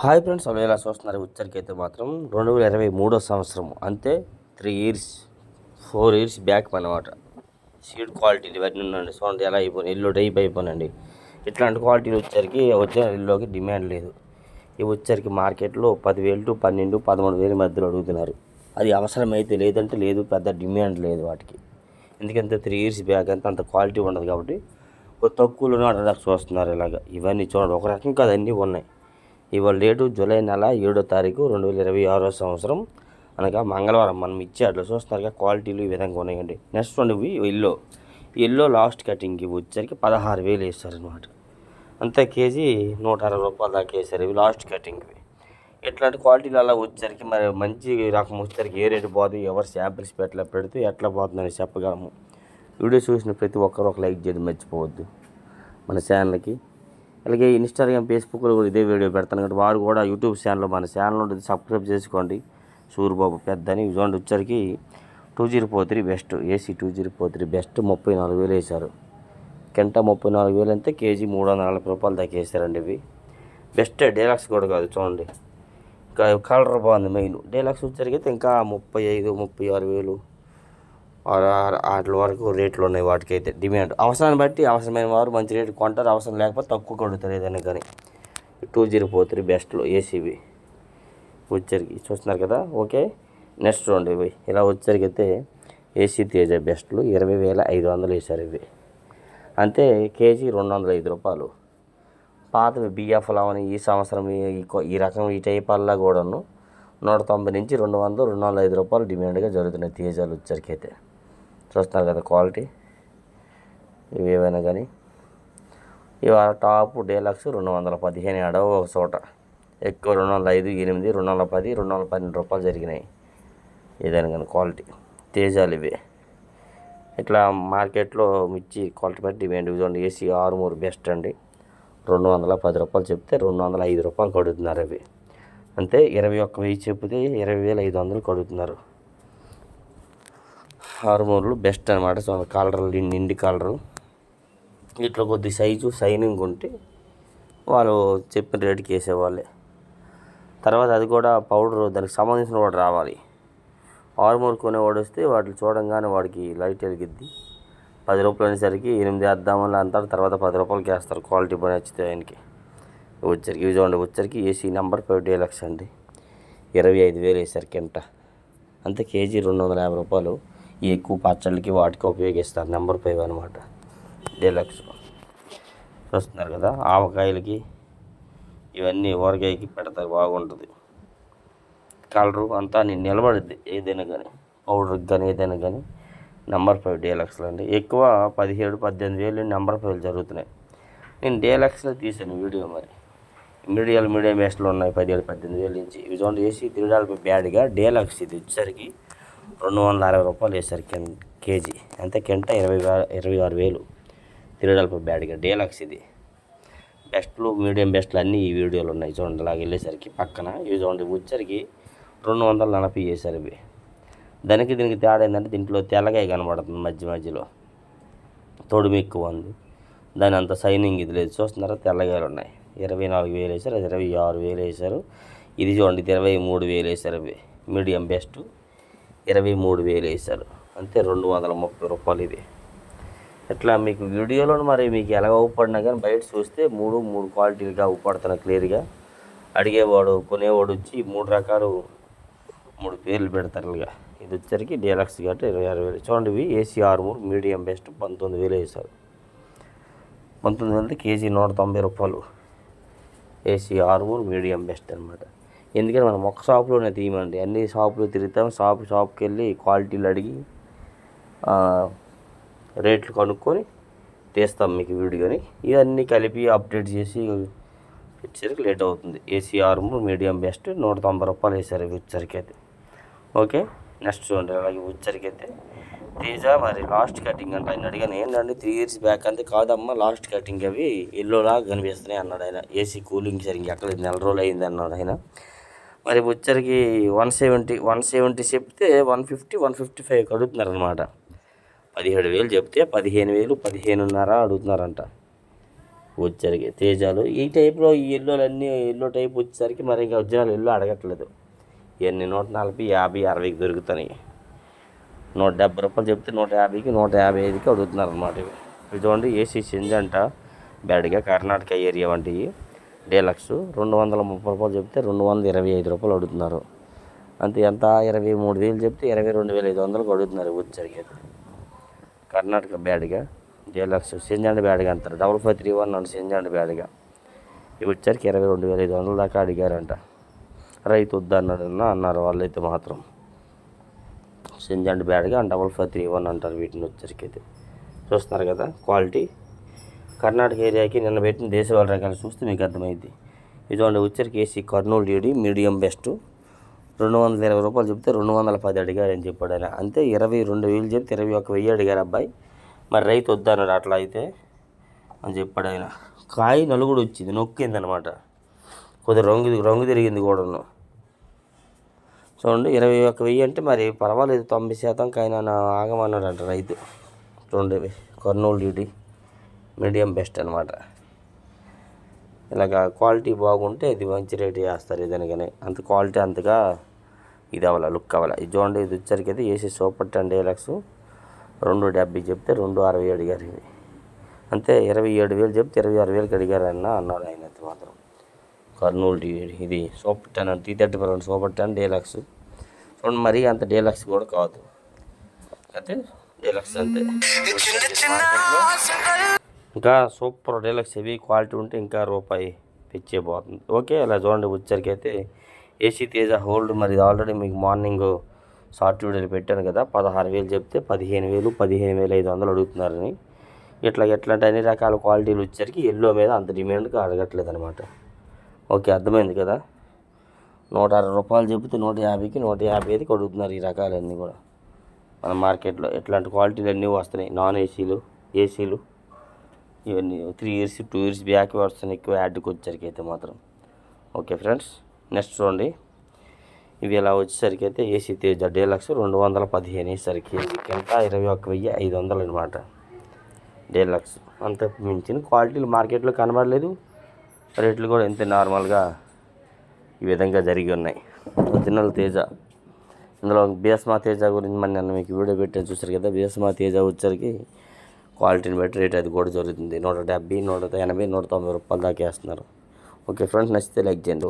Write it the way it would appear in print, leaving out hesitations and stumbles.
Hi friends, అలా ఎలా చూస్తున్నారు? ఉచ్చరికైతే మాత్రం 2023 సంవత్సరం అంతే 3 ఇయర్స్ 4 ఇయర్స్ బ్యాక్ అనమాట. సీడ్ క్వాలిటీలు ఇవన్నీ ఉండండి. చూడండి ఎలా అయిపోయినాయి, ఎల్లో టైప్ అయిపోయినండి. ఇట్లాంటి క్వాలిటీలు వచ్చరికి వచ్చిన ఎల్లోకి డిమాండ్ లేదు. ఇవి వచ్చరికి మార్కెట్లో 10,000 to 12,000 13,000 మధ్యలో అడుగుతున్నారు. అది అవసరమైతే, లేదంటే లేదు, పెద్ద డిమాండ్ లేదు వాటికి. ఎందుకంటే 3 ఇయర్స్ బ్యాక్ అంత క్వాలిటీ ఉండదు కాబట్టి తక్కువలోనే అడగడానికి చూస్తున్నారు. ఇలాగ ఇవన్నీ చూడండి, ఒక రకం కాదు, అన్నీ ఉన్నాయి. ఇవాళ డేటు జూలై నెల 7వ తారీఖు 2026 సంవత్సరం అనగా మంగళవారం. మనం ఇచ్చే అట్లా చూస్తున్నారుగా క్వాలిటీలు ఈ విధంగా ఉన్నాయండి. నెక్స్ట్ ఇవి ఎల్లో లాస్ట్ కటింగ్ ఇవి వచ్చరికి 16,000 వేస్తారనమాట. అంతే కేజీ 160 రూపాయలు దాకా వేసారు. ఇవి లాస్ట్ కటింగ్ ఇవి. ఇట్లాంటి క్వాలిటీలు అలా వచ్చరికి మరి మంచి రకం వచ్చరికి ఏ రేటు పోదు, ఎవరు శాంపిల్స్ పెడితే ఎట్లా పోతుందని చెప్పగలము. వీడియో చూసిన ప్రతి ఒక్కరు ఒక లైక్ చేయడం మర్చిపోవద్దు మన ఛానల్కి. అలాగే ఇన్స్టాగ్రామ్, ఫేస్బుక్లో కూడా ఇదే వీడియో పెడతాను కాబట్టి వారు కూడా యూట్యూబ్ ఛానల్ మన ఛానల్ ఉంటుంది, సబ్స్క్రైబ్ చేసుకోండి. సూరిబాబు పెద్దని చూడండి. వచ్చరికి 2043 బెస్ట్, ఏసీ 2043 బెస్ట్ 34,000 వేశారు. కింట 34,000 అంటే కేజీ 340 రూపాయలు దాకా వేసారండి. ఇవి బెస్ట్, డీలక్స్ కూడా కాదు. చూడండి ఇంకా కలర్ బాగుంది. మెయిన్ డీలక్స్ వచ్చరికి అయితే ఇంకా 35,000 36,000 వాటి వరకు రేట్లు ఉన్నాయి. వాటికైతే డిమాండ్ అవసరాన్ని బట్టి, అవసరమైన వారు మంచి రేటు కొంటారు, అవసరం లేకపోతే తక్కువ కొడుతారు ఏదైనా కానీ. 2043 బెస్ట్లో ఏసీవి వచ్చరికి చూస్తున్నారు కదా. ఓకే, నెక్స్ట్ చూడండి. ఇవి ఇలా వచ్చరికైతే ఏసీ తేజ బెస్ట్లు 20,500 వేశారు. ఇవి అంతే కేజీ 205 రూపాయలు. పాతవి బిఎఫ్ లావని ఈ సంవత్సరం ఈ రకం ఈ టైప్ అల్లా కూడాను 190 నుంచి 200 205 రూపాయలు డిమాండ్గా జరుగుతున్నాయి తేజాలు వచ్చరికైతే. చూస్తున్నారు కదా క్వాలిటీ. ఇవి ఏవైనా కానీ ఇవాళ టాప్ డీలక్స్ 215 అడవ ఒక చోట, ఎక్కువ 205, 8, 210, 212 రూపాయలు జరిగినాయి. ఏదైనా కానీ క్వాలిటీ తేజాలు ఇవి. ఇట్లా మార్కెట్లో మిర్చి క్వాలిటీ బట్టి డిమాండ్. చూడండి ఏసీ 63 బెస్ట్ అండి, 210 రూపాయలు చెప్తే 205 రూపాయలు కడుగుతున్నారు. అవి అంతే 21,000 చెప్తే 20,500 కడుగుతున్నారు. 63 బెస్ట్ అనమాట. సో కలర్ నిండి కలరు, ఇట్లా కొద్ది సైజు షైనింగ్ ఉంటే వాళ్ళు చెప్పిన రేటుకి వేసేవాళ్ళే. తర్వాత అది కూడా పౌడర్ దానికి సంబంధించిన వాడు రావాలి. 63 కొనేవాడు వస్తే వాటిని చూడంగానే వాడికి లైట్ వెలిగిద్ది. 10 రూపాయలు అనేసరికి 8 వేద్దామని అంటారు, తర్వాత 10 రూపాయలకి వేస్తారు క్వాలిటీ బాగా నచ్చితే ఆయనకి. వచ్చరికి ఇవి చూడండి. వచ్చరికి ఏసీ నెంబర్ 5 డీలక్స్ అండి, 25,000 వేసారు కింట. అంతే కేజీ 250 రూపాయలు. ఈ ఎక్కువ పచ్చళ్ళకి వాటికి ఉపయోగిస్తారు. నెంబర్ 5 అనమాట డీలక్స్. చూస్తున్నారు కదా. ఆవకాయలకి ఇవన్నీ ఊరగాయకి పెడతారు, బాగుంటుంది. కలరు అంతా నిలబడుద్ది ఏదైనా కానీ, పౌడర్కి కానీ ఏదైనా కానీ. నెంబర్ 5 డీలక్స్లో అండి. ఎక్కువ 17,000-18,000 నెంబర్ 5 జరుగుతున్నాయి. నేను డీలక్స్లో తీసాను వీడియో. మరి మీడియం బెస్ట్లో ఉన్నాయి 17,000-18,000 నుంచి. ఇవి చూడండి ఏసీ 3 బ్యాడ్గా డీలక్స్. ఇది వచ్చేసరికి 260 రూపాయలు వేసారు కేజీ. అంతే కింట 26,000. 3 బ్యాడ్గా డీలక్స్. ఇది బెస్ట్లు, మీడియం బెస్ట్లు అన్నీ ఈ వీడియోలు ఉన్నాయి. చూడండి అలాగ వెళ్ళేసరికి పక్కన ఇవి చూడండి. వచ్చరికి 240 వేసారు. ఇవి దీనికి తేడా ఏంటంటే దీంట్లో తెల్లగాయ కనబడుతుంది మధ్యలో, తొడుము ఎక్కువ ఉంది, దాని అంత షైనింగ్ ఇది లేదు. చూస్తున్నారా తెల్లగాయలు ఉన్నాయి. 24,000 వేసారు, 26,000 వేసారు. ఇది చూడండి 23,000 వేసారు. ఇవి మీడియం బెస్ట్ 23,000 వేసారు. అంతే 230 రూపాయలు. ఇది ఎట్లా మీకు వీడియోలో మరి మీకు ఎలా ఊపడినా కానీ బయట చూస్తే మూడు క్వాలిటీలుగా ఊపడుతున్నాయి క్లియర్గా. అడిగేవాడు కొనేవాడు వచ్చి 3 రకాలు 3 పేర్లు పెడతారు. ఇలాగా ఇది వచ్చరికి డీలక్స్ కాబట్టి 26,000. చూడండి ఇవి ఏసీ 63 మీడియం బెస్ట్ 19,000 వేసారు. 19,000 కేజీ 190 రూపాయలు. ఏసీ 63 మీడియం బెస్ట్ అనమాట. ఎందుకంటే మనం ఒక షాపులోనే తీయమండి, అన్ని షాపులు తిరుగుతాం. షాప్కి వెళ్ళి క్వాలిటీలు అడిగి రేట్లు కనుక్కొని తీస్తాం మీకు వీడియోని. ఇవన్నీ కలిపి అప్డేట్ చేసి వచ్చేసరికి లేట్ అవుతుంది. ఏసీ 63 మీడియం బెస్ట్ 190 రూపాయలు వేసారు ఇవి వచ్చరికైతే. ఓకే, నెక్స్ట్ చూడండి. అలాగే వచ్చరికైతే తేజ మరి లాస్ట్ కటింగ్ అంటే ఆయన అడిగాను ఏంటంటే 3 ఇయర్స్ బ్యాక్ అంతే. కాదమ్మా లాస్ట్ కటింగ్ అవి ఎల్లోలాగా కనిపిస్తున్నాయి అన్నాడు ఆయన. ఏసీ కూలింగ్ సరిగ్గా ఎక్కడ నెల రోజులు అయింది అన్నాడు ఆయన. మరి వచ్చరికి 170 చెప్తే 155 కడుగుతున్నారు అనమాట. 17,000 చెప్తే 15,000 15,500 అడుగుతున్నారంట. వచ్చేసరికి తేజాలు ఈ టైప్లో ఈ ఎల్లోలు అన్నీ ఎల్లో టైప్ వచ్చేసరికి మరి ఇంకా ఒరిజినల్ ఎల్లో అడగట్లేదు. ఇవన్నీ 140, 50, 60కి దొరుకుతున్నాయి. 170 రూపాయలు చెప్తే 150కి 155కి అడుగుతున్నారు అనమాట. ఇవి చూడండి ఏసీ సింజంట బ్యాడ్గా కర్ణాటక ఏరియా వంటివి డీలక్స్ 230 రూపాయలు చెప్తే 225 రూపాయలు అడుగుతున్నారు. అంతే ఎంత 23,000 చెప్తే 22,500కి అడుగుతున్నారు వచ్చరికి. కర్ణాటక బ్యాడ్గా డీలక్స్ సింజంట్ బ్యాడ్గా అంటారు 5531 అండి సింజంట్ బ్యాడ్గా. ఇవి వచ్చరికి 22,500 దాకా అడిగారంట. రైతు అన్నారు వాళ్ళైతే మాత్రం. సింజంట్ బ్యాడ్గా 5531 అంటారు వీటిని వచ్చరికి అయితే. చూస్తున్నారు కదా క్వాలిటీ. కర్ణాటక ఏరియాకి నిన్న పెట్టిన దేశవాళీ రకాలు చూస్తే మీకు అర్థమైంది. ఇదిగోండి వచ్చరికి AC Kurnool DD medium best 220 రూపాయలు చెప్తే 210 అడిగారని చెప్పాడు ఆయన. అంతే 22,000 చెప్తే 21,000 అడిగారు అబ్బాయి. మరి రైతు వద్దన్నాడు అట్లా అయితే అని చెప్పాడు ఆయన. కాయ నలుగుడు వచ్చింది నొక్కింది అనమాట. కొద్దిగా రంగు తిరిగింది కూడాను. చూడండి 21,000 అంటే మరి పర్వాలేదు 90% కాయన ఆగమన్నాడంట రైతు. చూడండి కర్నూలు డీడీ మీడియం బెస్ట్ అనమాట. ఇలాగ క్వాలిటీ బాగుంటే ఇది మంచి రేటు చేస్తారు ఏదైనా. అంత క్వాలిటీ అంతగా ఇది అవ్వాలి లుక్ అవ్వాలి. ఇది చూడండి ఇది వచ్చరికి అయితే ఏసీ సూపర్ 10 డీలక్స్ 270 చెప్తే 260 అడిగారు. ఇవి అంతే 27,000 చెప్తే 26,000కి అడిగారన్న అన్నాడు ఆయన అయితే మాత్రం. కర్నూలు డీడీ ఇది సూపర్ 10 T30 సూపర్ 10 డీలక్స్. చూడండి మరీ అంత డీలక్స్ కూడా కాదు అయితే డీలక్స్ అంతే. ఇంకా సూపర్ డీలక్స్ హెవీ క్వాలిటీ ఉంటే ఇంకా రూపాయి పిచ్చేపోతుంది. ఓకే అలా చూడండి వచ్చరికి అయితే ఏసీ తేజ హోల్డ్ మరి ఆల్రెడీ మీకు మార్నింగ్ షార్ట్ వీడియోలు పెట్టాను కదా 16,000 చెప్తే 15,000 15,500 అడుగుతున్నారని. ఎట్లాంటి అన్ని రకాల క్వాలిటీలు వచ్చరికి ఎల్లో మీద అంత డిమాండ్గా అడగట్లేదు అనమాట. ఓకే అర్థమైంది కదా. 160 రూపాయలు చెప్తే 150కి 155కి అడుగుతున్నారు ఈ రకాలన్నీ కూడా మన మార్కెట్లో. ఎట్లాంటి క్వాలిటీలు అన్నీ వస్తున్నాయి. నాన్ ఏసీలు ఇవన్నీ 3 years 2 years బ్యాక్ వస్తున్నాయి ఎక్కువ యాడ్కి వచ్చేసరికి అయితే మాత్రం. ఓకే ఫ్రెండ్స్ నెక్స్ట్ చూడండి ఇవి ఇలా వచ్చేసరికి అయితే ఏసీ తేజ డీలక్స్ 215 వేసరికి ఎంత 21,500 అనమాట డీలక్స్. అంత మించిన క్వాలిటీలు మార్కెట్లో కనబడలేదు. రేట్లు కూడా ఎంత నార్మల్గా ఈ విధంగా జరిగి ఉన్నాయి. ఒరిజినల్ తేజ ఇందులో బీఎస్మా తేజ గురించి మరి నన్ను మీకు వీడియో పెట్టాను చూసారు కదా. బీఎస్మా తేజ వచ్చరికి క్వాలిటీని బట్టి రేట్ అది కూడా జరుగుతుంది. 170, 180, 190 రూపాయలు దాకా వేస్తున్నారు. ఓకే ఫ్రెండ్స్ నచ్చితే లైక్ చేయండి.